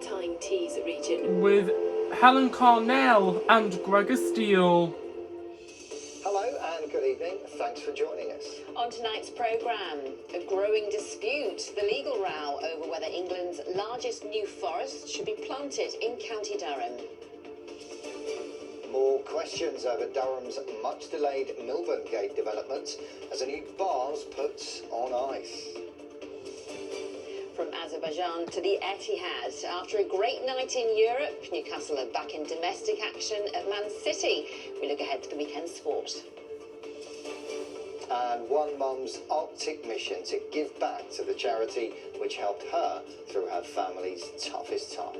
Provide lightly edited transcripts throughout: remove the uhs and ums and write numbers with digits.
Tyne Tees region. With Helen Carnell and Gregg Easteal. Hello and good evening. Thanks for joining us. On tonight's programme, a growing dispute, the legal row over whether England's largest new forest should be planted in County Durham. More questions over Durham's much-delayed Milburn Gate development as a new bar's put on ice. From Azerbaijan to the Etihad, after a great night in Europe, Newcastle are back in domestic action at Man City. We look ahead to the weekend sport. And one mum's Arctic mission to give back to the charity which helped her through her family's toughest time.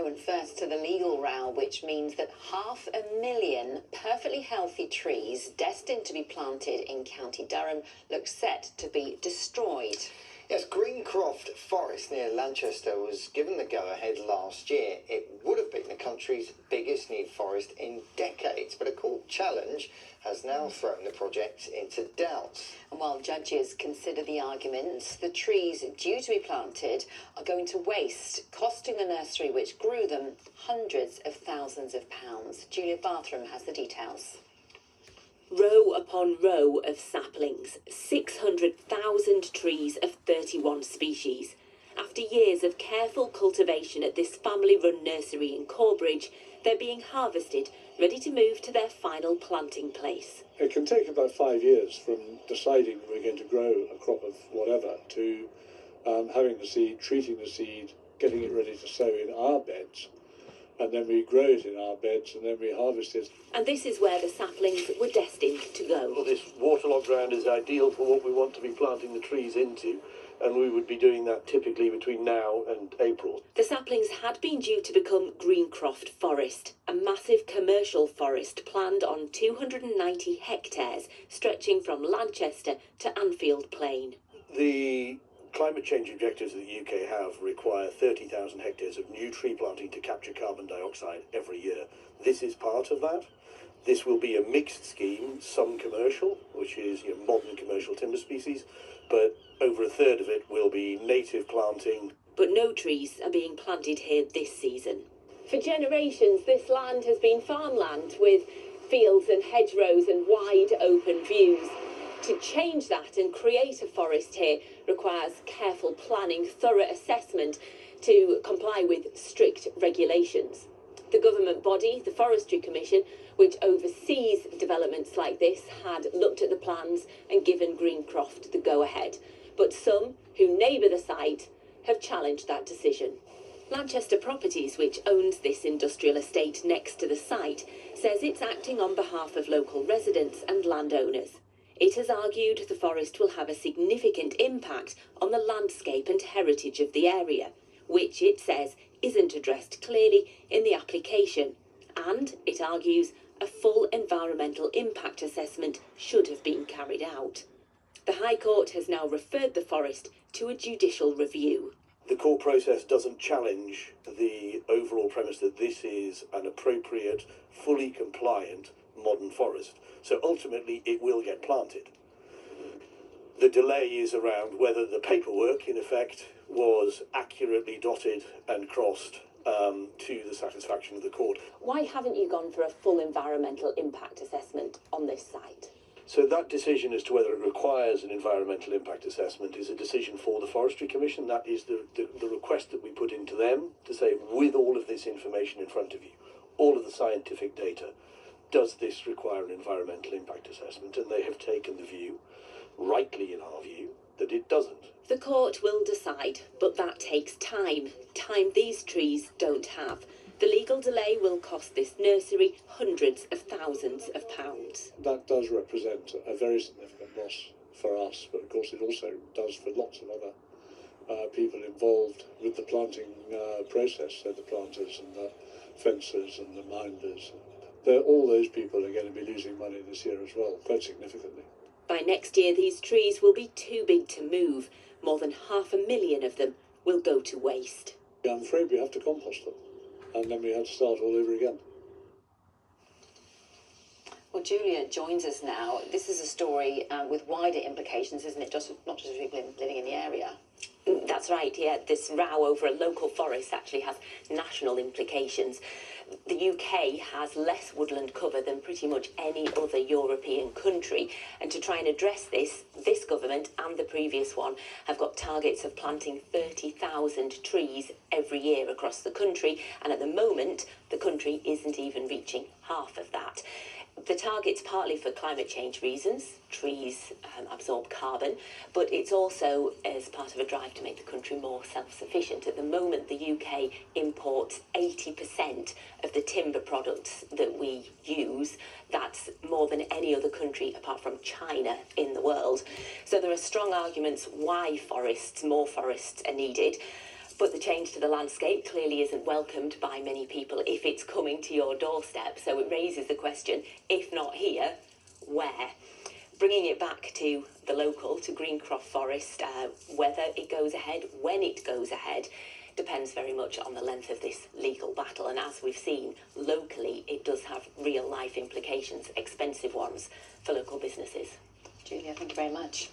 And first to the legal row, which means that 500,000 perfectly healthy trees destined to be planted in County Durham look set to be destroyed. Yes, Greencroft Forest near Lanchester was given the go-ahead last year. It would have been the country's biggest new forest in decades, but a court challenge has now thrown the project into doubt. And while judges consider the arguments, the trees due to be planted are going to waste, costing the nursery which grew them hundreds of thousands of pounds. Julia Barthram has the details. Row upon row of saplings, 600,000 trees of 31 species. After years of careful cultivation at this family-run nursery in Corbridge, they're being harvested, ready to move to their final planting place. It can take about 5 years from deciding we're going to grow a crop of whatever to having the seed, treating the seed, getting it ready to sow in our beds. And then we grow it in our beds and then we harvest it. And this is where the saplings were destined to go. Well, this waterlogged ground is ideal for what we want to be planting the trees into, and we would be doing that typically between now and April. The saplings had been due to become Greencroft Forest, a massive commercial forest planned on 290 hectares, stretching from Lanchester to Anfield Plain. The climate change objectives that the UK have require 30,000 hectares of new tree planting to capture carbon dioxide every year. This is part of that. This will be a mixed scheme, some commercial, which is modern commercial timber species, but over a third of it will be native planting. But no trees are being planted here this season. For generations, this land has been farmland with fields and hedgerows and wide open views. To change that and create a forest here requires careful planning, thorough assessment to comply with strict regulations. The government body, the Forestry Commission, which oversees developments like this, had looked at the plans and given Greencroft the go-ahead. But some who neighbour the site have challenged that decision. Lanchester Properties, which owns this industrial estate next to the site, says it's acting on behalf of local residents and landowners. It has argued the forest will have a significant impact on the landscape and heritage of the area, which it says isn't addressed clearly in the application. And, it argues, a full environmental impact assessment should have been carried out. The High Court has now referred the forest to a judicial review. The court process doesn't challenge the overall premise that this is an appropriate, fully compliant modern forest. So ultimately it will get planted. The delay is around whether the paperwork, in effect, was accurately dotted and crossed to the satisfaction of the court. Why haven't you gone for a full environmental impact assessment on this site? So that decision as to whether it requires an environmental impact assessment is a decision for the Forestry Commission. That is the request that we put into them to say, with all of this information in front of you, all of the scientific data, does this require an environmental impact assessment? And they have taken the view, rightly in our view, that it doesn't. The court will decide, but that takes time these trees don't have. The legal delay will cost this nursery hundreds of thousands of pounds. That does represent a very significant loss for us, but of course it also does for lots of other people involved with the planting process, so the planters and the fencers and the minders. All those people are going to be losing money this year as well, quite significantly. By next year, these trees will be too big to move, more than 500,000 of them, will go to waste. I'm afraid we have to compost them, and then we have to start all over again. Well, Julia joins us now. This is a story with wider implications, isn't it? Not just for people living in the area. That's right, yeah. This row over a local forest actually has national implications. The UK has less woodland cover than pretty much any other European country, and to try and address this government and the previous one have got targets of planting 30,000 trees every year across the country, and at the moment the country isn't even reaching half of that. The target's partly for climate change reasons. Trees absorb carbon, but it's also as part of a drive to make the country more self-sufficient. At the moment, the UK imports 80% of the timber products that we use. That's more than any other country apart from China in the world. So there are strong arguments why more forests are needed. But the change to the landscape clearly isn't welcomed by many people if it's coming to your doorstep. So it raises the question, if not here, where? Bringing it back to the local, to Greencroft Forest, whether it goes ahead, when it goes ahead, depends very much on the length of this legal battle. And as we've seen, locally, it does have real-life implications, expensive ones, for local businesses. Julia, thank you very much.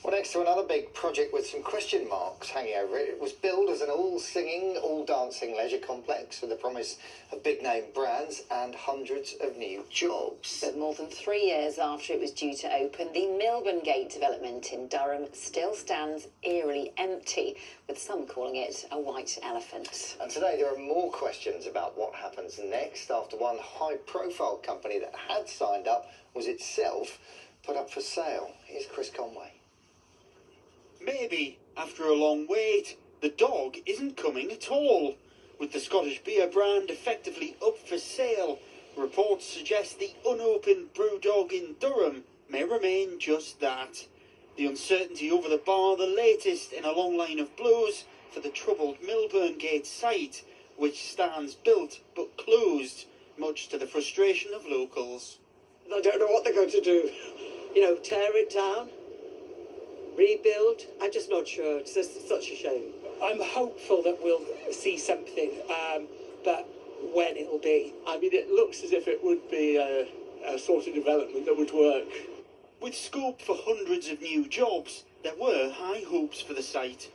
Well, next to another big project with some question marks hanging over it. It was billed as an all-singing, all-dancing leisure complex with the promise of big-name brands and hundreds of new jobs. But more than 3 years after it was due to open, the Milburn Gate development in Durham still stands eerily empty, with some calling it a white elephant. And today there are more questions about what happens next after one high-profile company that had signed up was itself put up for sale. Here's Chris Conway. Maybe, after a long wait, the dog isn't coming at all. With the Scottish beer brand effectively up for sale, reports suggest the unopened Brewdog in Durham may remain just that. The uncertainty over the bar, the latest in a long line of blows for the troubled Milburn Gate site, which stands built but closed, much to the frustration of locals. I don't know what they're going to do. You know, tear it down? Rebuild? I'm just not sure. It's just such a shame. I'm hopeful that we'll see something, but when it'll be. I mean, it looks as if it would be a sort of development that would work. With scope for hundreds of new jobs, there were high hopes for the site.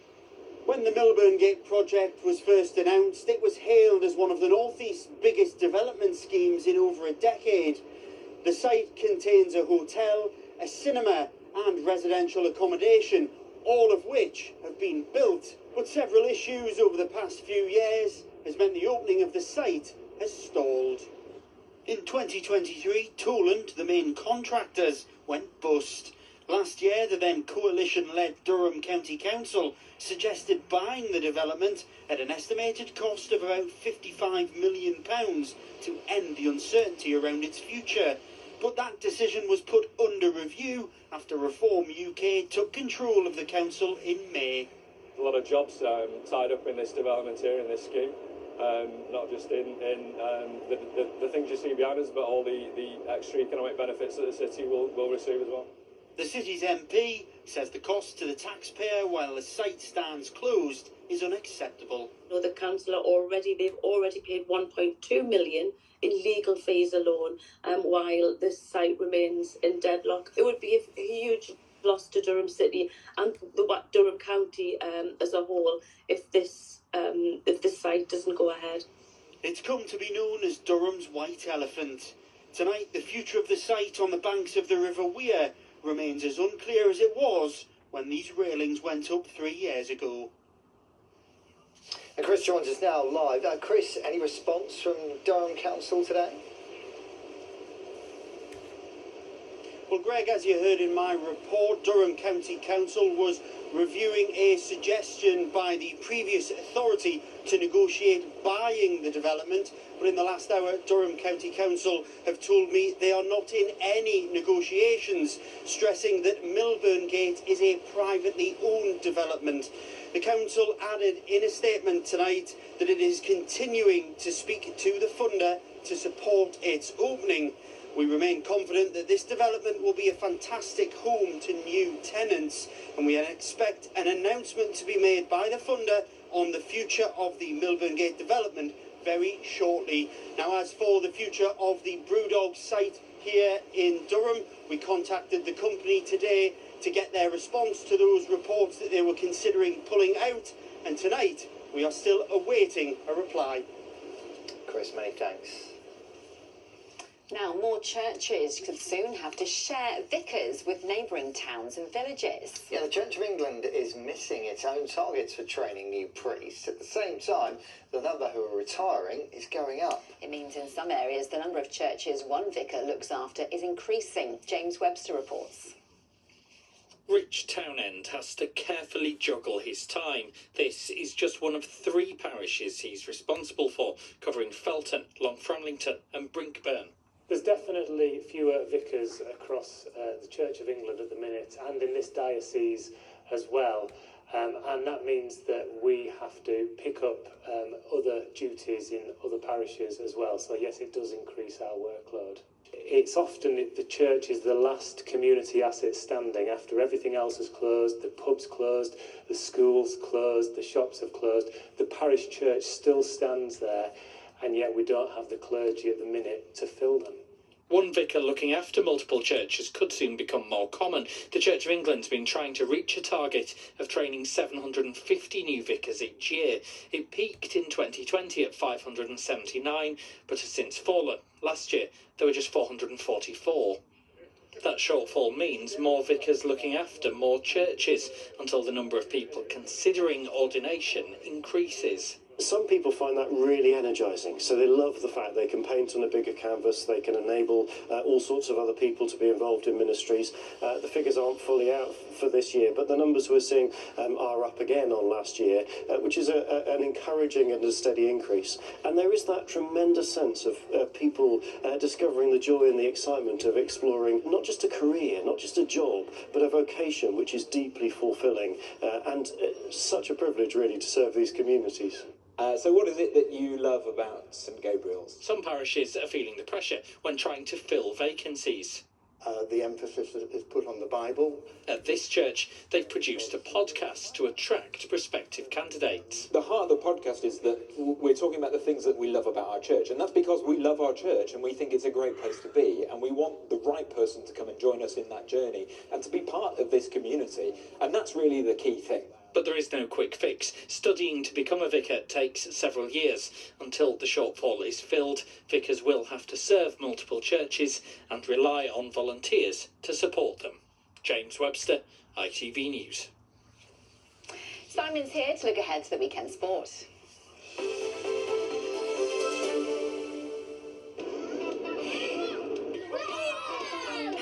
When the Milburn Gate project was first announced, it was hailed as one of the North East's biggest development schemes in over a decade. The site contains a hotel, a cinema, and residential accommodation, all of which have been built. But several issues over the past few years has meant the opening of the site has stalled. In 2023, Toland, the main contractors, went bust. Last year, the then coalition-led Durham County Council suggested buying the development at an estimated cost of about £55 million to end the uncertainty around its future. But that decision was put under review after Reform UK took control of the council in May. A lot of jobs tied up in this development here, in this scheme, not just in the things you see behind us, but all the extra economic benefits that the city will receive as well. The city's MP says the cost to the taxpayer while the site stands closed is unacceptable. No, the council they've already paid 1.2 million in legal fees alone, while this site remains in deadlock. It would be a huge loss to Durham City and Durham County as a whole if this site doesn't go ahead. It's come to be known as Durham's white elephant. Tonight, the future of the site on the banks of the River Wear remains as unclear as it was when these railings went up 3 years ago. And Chris joins us now live. Chris, any response from Durham Council today? Well, Gregg, as you heard in my report, Durham County Council was reviewing a suggestion by the previous authority to negotiate buying the development. But in the last hour, Durham County Council have told me they are not in any negotiations, stressing that Milburn Gate is a privately owned development. The council added in a statement tonight that it is continuing to speak to the funder to support its opening. We remain confident that this development will be a fantastic home to new tenants, and we expect an announcement to be made by the funder on the future of the Milburn Gate development very shortly. Now, as for the future of the Brewdog site here in Durham, we contacted the company today to get their response to those reports that they were considering pulling out, and tonight we are still awaiting a reply. Chris, many thanks. Now, more churches could soon have to share vicars with neighbouring towns and villages. Yeah, the Church of England is missing its own targets for training new priests. At the same time, the number who are retiring is going up. It means in some areas the number of churches one vicar looks after is increasing. James Webster reports. Rich Townend has to carefully juggle his time. This is just one of 3 parishes he's responsible for, covering Felton, Longframlington and Brinkburn. There's definitely fewer vicars across the Church of England at the minute, and in this diocese as well. And that means that we have to pick up other duties in other parishes as well. So yes, it does increase our workload. It's often the church is the last community asset standing after everything else has closed, the pub's closed, the school's closed, the shops have closed. The parish church still stands there, and yet we don't have the clergy at the minute to fill them. One vicar looking after multiple churches could soon become more common. The Church of England's been trying to reach a target of training 750 new vicars each year. It peaked in 2020 at 579, but has since fallen. Last year, there were just 444. That shortfall means more vicars looking after more churches until the number of people considering ordination increases. Some people find that really energising, so they love the fact they can paint on a bigger canvas, they can enable all sorts of other people to be involved in ministries. The figures aren't fully out for this year, but the numbers we're seeing are up again on last year, which is an encouraging and a steady increase. And there is that tremendous sense of people discovering the joy and the excitement of exploring not just a career, not just a job, but a vocation which is deeply fulfilling, and such a privilege really to serve these communities. So what is it that you love about St Gabriel's? Some parishes are feeling the pressure when trying to fill vacancies. The emphasis is put on the Bible. At this church, they've produced a podcast to attract prospective candidates. The heart of the podcast is that we're talking about the things that we love about our church, and that's because we love our church and we think it's a great place to be, and we want the right person to come and join us in that journey and to be part of this community, and that's really the key thing. But there is no quick fix. Studying to become a vicar takes several years. Until the shortfall is filled, vicars will have to serve multiple churches and rely on volunteers to support them. James Webster, ITV News. Simon's here to look ahead to the weekend sport.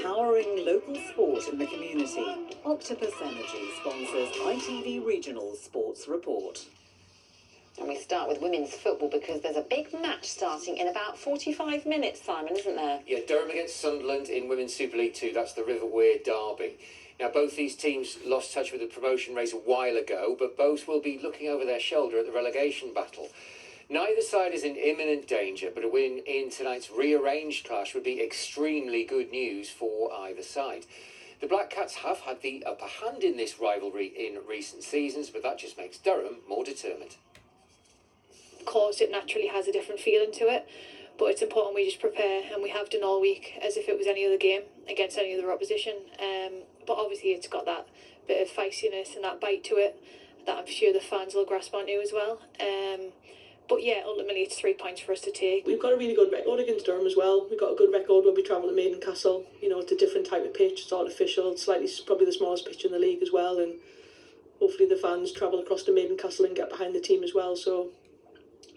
Powering local sport in the community, Octopus Energy sponsors ITV Regional Sports Report. And we start with women's football because there's a big match starting in about 45 minutes, Simon, isn't there? Yeah, Durham against Sunderland in Women's Super League 2. That's the River Wear derby. Now, both these teams lost touch with the promotion race a while ago, but both will be looking over their shoulder at the relegation battle. Neither side is in imminent danger, but a win in tonight's rearranged clash would be extremely good news for either side. The Black Cats have had the upper hand in this rivalry in recent seasons, but that just makes Durham more determined. Of course, it naturally has a different feeling to it, but it's important we just prepare, and we have done all week, as if it was any other game against any other opposition. But obviously it's got that bit of feistiness and that bite to it that I'm sure the fans will grasp onto as well. But yeah, ultimately it's 3 points for us to take. We've got a really good record against Durham as well. We've got a good record when we travel to Maiden Castle. You know, it's a different type of pitch, it's artificial, it's slightly probably the smallest pitch in the league as well, and hopefully the fans travel across to Maiden Castle and get behind the team as well. So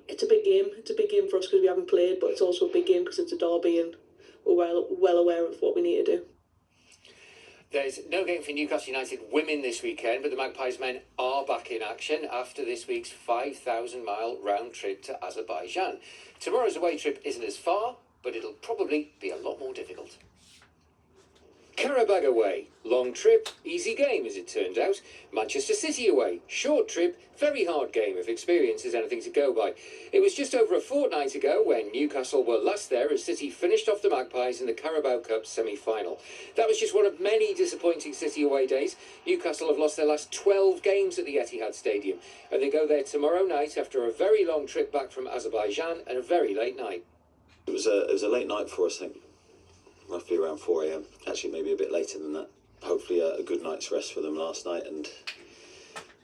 it's a big game. It's a big game for us because we haven't played, but it's also a big game because it's a derby and we're well aware of what we need to do. There's no game for Newcastle United women this weekend, but the Magpies men are back in action after this week's 5,000-mile round trip to Azerbaijan. Tomorrow's away trip isn't as far, but it'll probably be a lot more difficult. Qarabag away, long trip, easy game as it turned out. Manchester City away, short trip, very hard game if experience is anything to go by. It was just over a fortnight ago when Newcastle were last there as City finished off the Magpies in the Carabao Cup semi-final. That was just one of many disappointing City away days. Newcastle have lost their last 12 games at the Etihad Stadium, and they go there tomorrow night after a very long trip back from Azerbaijan and a very late night. It was a late night for us, I think. Roughly around 4 a.m. Actually, maybe a bit later than that. Hopefully a good night's rest for them last night, and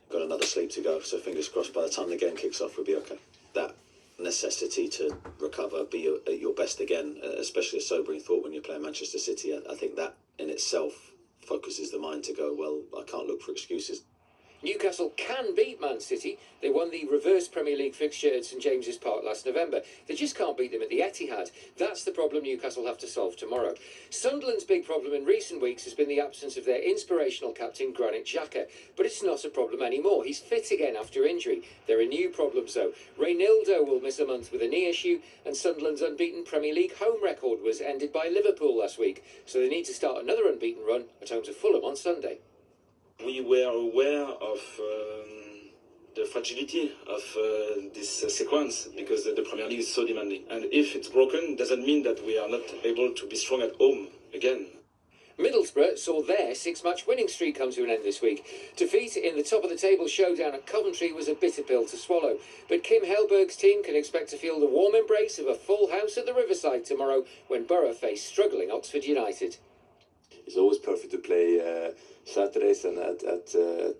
got another sleep to go. So fingers crossed by the time the game kicks off, we'll be okay. That necessity to recover, be at your best again, especially a sobering thought when you're playing Manchester City. I think that in itself focuses the mind to go, well, I can't look for excuses. Newcastle can beat Man City. They won the reverse Premier League fixture at St James's Park last November. They just can't beat them at the Etihad. That's the problem Newcastle have to solve tomorrow. Sunderland's big problem in recent weeks has been the absence of their inspirational captain Granit Xhaka, but it's not a problem anymore. He's fit again after injury. There are new problems though. Reynaldo will miss a month with a knee issue, and Sunderland's unbeaten Premier League home record was ended by Liverpool last week, so they need to start another unbeaten run at home to Fulham on Sunday. We were aware of the fragility of this sequence because the Premier League is so demanding. And if it's broken, it doesn't mean that we are not able to be strong at home again. Middlesbrough saw their 6-match winning streak come to an end this week. Defeat in the top-of-the-table showdown at Coventry was a bitter pill to swallow. But Kim Hellberg's team can expect to feel the warm embrace of a full house at the Riverside tomorrow when Borough face struggling Oxford United. It's always perfect to play Saturdays and at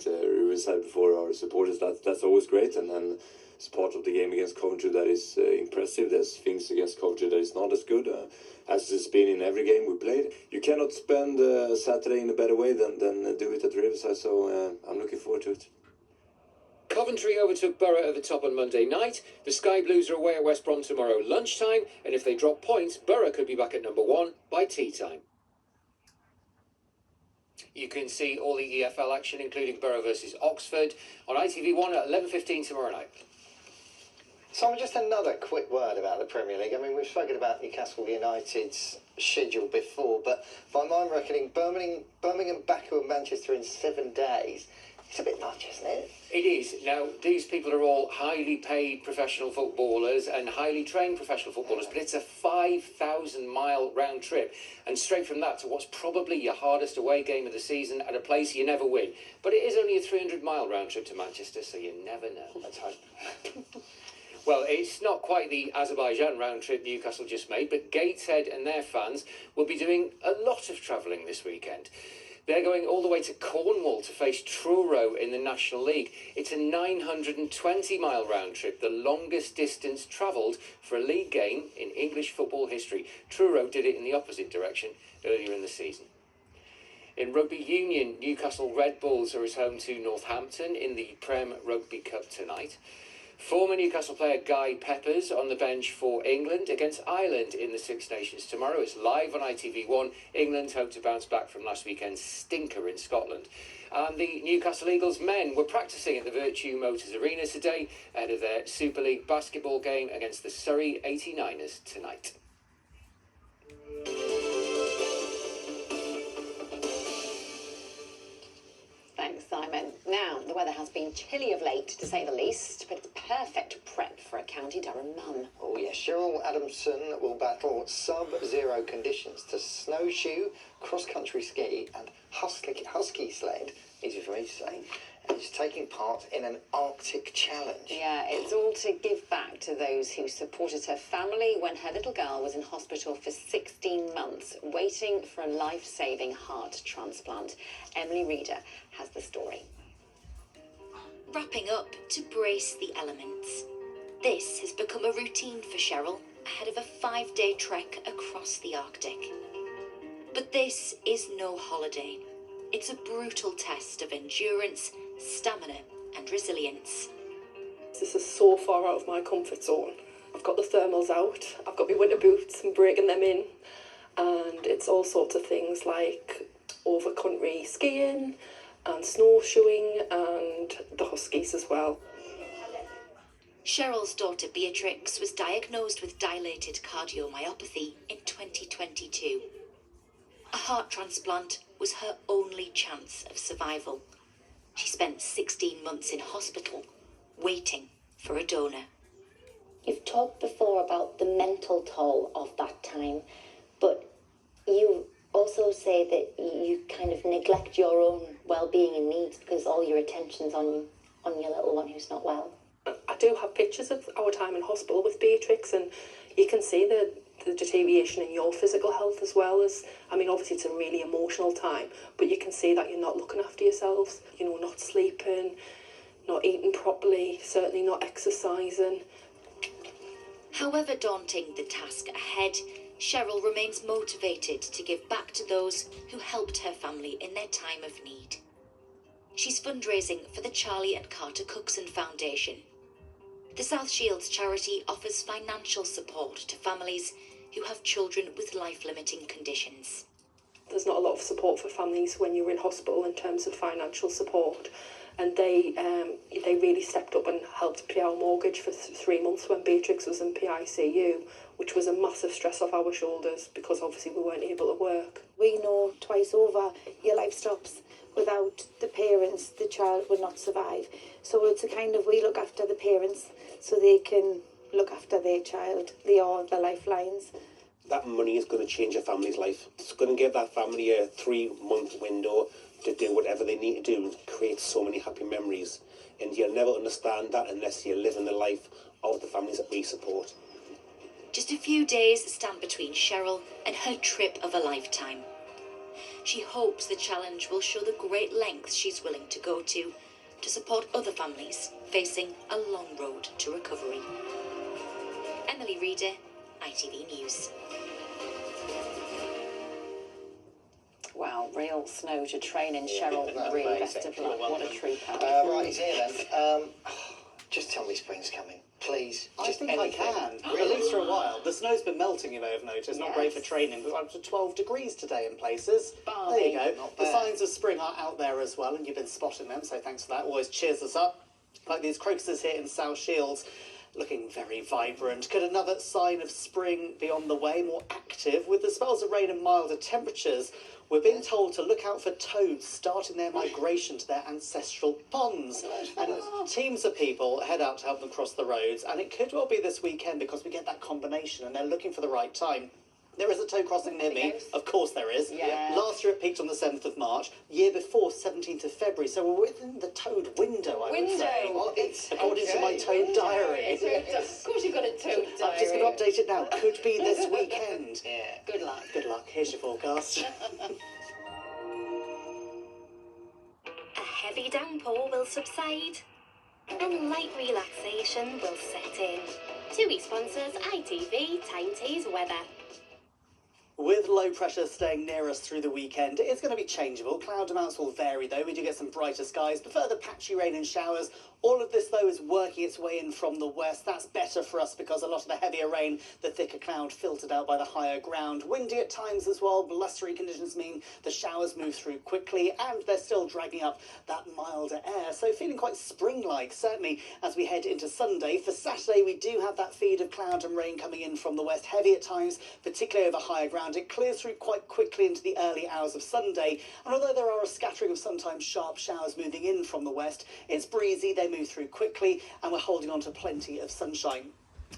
Riverside before our supporters. That's always great, and then it's part of the game against Coventry that is impressive. There's things against Coventry that is not as good as it's been in every game we played. You cannot spend Saturday in a better way than do it at Riverside, so I'm looking forward to it. Coventry overtook Borough at the top on Monday night. The Sky Blues are away at West Brom tomorrow lunchtime, and if they drop points, Borough could be back at number 1 by tea time. You can see all the EFL action, including Borough versus Oxford, on ITV1 at 11:15 tomorrow night. So just another quick word about the Premier League. I mean, we've spoken about Newcastle United's schedule before, but by my reckoning, Birmingham, Baku and Manchester in 7 days. It's a bit much, isn't it? It is. Now, these people are all highly paid professional footballers and highly trained professional footballers, but it's a 5,000-mile round trip. And straight from that to what's probably your hardest away game of the season at a place you never win. But it is only a 300-mile round trip to Manchester, so you never know. Let's hope. Well, it's not quite the Azerbaijan round trip Newcastle just made, but Gateshead and their fans will be doing a lot of travelling this weekend. They're going all the way to Cornwall to face Truro in the National League. It's a 920-mile round trip, the longest distance travelled for a league game in English football history. Truro did it in the opposite direction earlier in the season. In Rugby Union, Newcastle Red Bulls are at home to Northampton in the Prem Rugby Cup tonight. Former Newcastle player Guy Peppers on the bench for England against Ireland in the Six Nations tomorrow. It's live on ITV1. England hope to bounce back from last weekend's stinker in Scotland. And the Newcastle Eagles men were practising at the Virtue Motors Arena today ahead of their Super League basketball game against the Surrey 89ers tonight. Thanks, Simon. Now, the weather has been chilly of late, to say the least, but it's perfect prep for a County Durham mum. Oh yes, Cheryl Adamson will battle sub-zero conditions to snowshoe, cross-country ski and husky sled, easy for me to say, and is taking part in an Arctic challenge. Yeah, it's all to give back to those who supported her family when her little girl was in hospital for 16 months, waiting for a life-saving heart transplant. Emily Reader has the story. Wrapping up to brace the elements. This has become a routine for Cheryl ahead of a 5-day trek across the Arctic. But this is no holiday. It's a brutal test of endurance, stamina and resilience. This is so far out of my comfort zone. I've got the thermals out, I've got my winter boots and breaking them in, and it's all sorts of things like over-country skiing and snowshoeing and the huskies as well. Cheryl's daughter Beatrix was diagnosed with dilated cardiomyopathy in 2022. A heart transplant was her only chance of survival. She spent 16 months in hospital, waiting for a donor. You've talked before about the mental toll of that time, but you also say that you kind of neglect your own well-being and needs because all your attention's on your little one who's not well. I do have pictures of our time in hospital with Beatrix, and you can see the deterioration in your physical health as well as, I mean, obviously it's a really emotional time, but you can see that you're not looking after yourselves, you know, not sleeping, not eating properly, certainly not exercising. However daunting the task ahead, Cheryl remains motivated to give back to those who helped her family in their time of need. She's fundraising for the Charlie and Carter Cookson Foundation. The South Shields charity offers financial support to families who have children with life-limiting conditions. There's not a lot of support for families when you're in hospital in terms of financial support, and they really stepped up and helped pay our mortgage for 3 months when Beatrix was in PICU, which was a massive stress off our shoulders because obviously we weren't able to work. We know twice over your life stops. Without the parents, the child would not survive. So it's a kind of, we look after the parents so they can look after their child. They are the lifelines. That money is going to change a family's life. It's going to give that family a 3-month window to do whatever they need to do and create so many happy memories. And you'll never understand that unless you live in the life of the families that we support. Just a few days stand between Cheryl and her trip of a lifetime. She hopes the challenge will show the great lengths she's willing to go to support other families facing a long road to recovery. Emily Reader, ITV News. Wow, real snow to train in, Cheryl. Yeah, Really, amazing. best of luck. What a trooper. Right, he's here then. Just tell me spring's coming, please. I Just think anything. I can, Really? at least for a while. The snow's been melting, you may have noticed. Not great for training, but up to 12 degrees today in places. There you go. Not The bad. signs of spring are out there as well, and you've been spotting them, so thanks for that. Always cheers us up. Like these crocuses here in South Shields, looking very vibrant. Could another sign of spring be on the way, more active? With the spells of rain and milder temperatures, we're being told to look out for toads starting their migration to their ancestral ponds. And teams of people head out to help them cross the roads, and it could well be this weekend because we get that combination and they're looking for the right time. There is a toad crossing near me, of course there is. Yeah. Last year it peaked on the 7th of March, year before 17th of February, so we're within the toad window, I would say. Window. According to my toad diary. Of course you've got a toad diary. I'm just going to update it now. Could be this weekend. Yeah. Good luck. Good luck. Here's your forecast. A heavy downpour will subside and light relaxation will set in. TUI sponsors ITV Tyne Tees Weather. With low pressure staying near us through the weekend, it's going to be changeable. Cloud amounts will vary though. We do get some brighter skies, but further patchy rain and showers. All of this though is working its way in from the west. That's better for us because a lot of the heavier rain, the thicker cloud filtered out by the higher ground. Windy at times as well. Blustery conditions mean the showers move through quickly and they're still dragging up that milder air. So feeling quite spring-like, certainly as we head into Sunday. For Saturday, we do have that feed of cloud and rain coming in from the west. Heavy at times, particularly over higher ground. It clears through quite quickly into the early hours of Sunday. And although there are a scattering of sometimes sharp showers moving in from the west, it's breezy. They move through quickly and we're holding on to plenty of sunshine.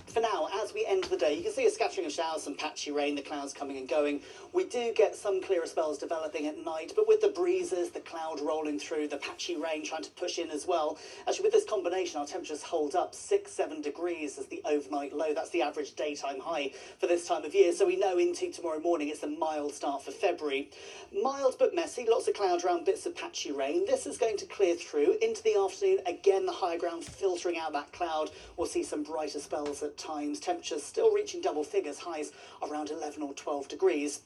For now, as we end the day, you can see a scattering of showers, some patchy rain, the clouds coming and going. We do get some clearer spells developing at night, but with the breezes, the cloud rolling through, the patchy rain trying to push in as well. Actually, with this combination, our temperatures hold up 6-7 degrees as the overnight low. That's the average daytime high for this time of year. So we know into tomorrow morning it's a mild start for February. Mild but messy, lots of cloud around, bits of patchy rain. This is going to clear through into the afternoon. Again, the higher ground filtering out that cloud. We'll see some brighter spells at times. Temperatures still reaching double figures, highs around 11 or 12 degrees.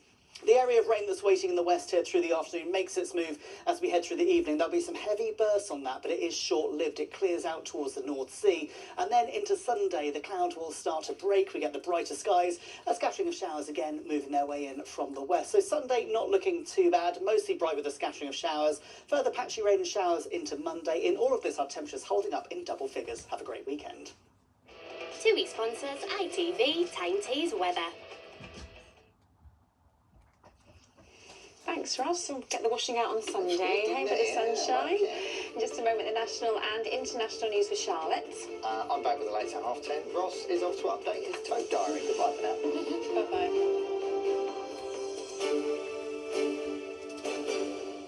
The area of rain that's waiting in the west here through the afternoon makes its move as we head through the evening. There'll be some heavy bursts on that, but it is short-lived. It clears out towards the North Sea. And then into Sunday, the cloud will start to break. We get the brighter skies. A scattering of showers again moving their way in from the west. So Sunday not looking too bad, mostly bright with a scattering of showers. Further patchy rain and showers into Monday. In all of this, our temperatures holding up in double figures. Have a great weekend. TUI sponsors ITV Tyne Tees Weather. Thanks, Ross. We'll get the washing out on Sunday. Hey, for the sunshine. In just a moment, the national and international news with Charlotte. I'm back with the later 10:30. Ross is off to update his tote diary. Goodbye for now. Bye-bye.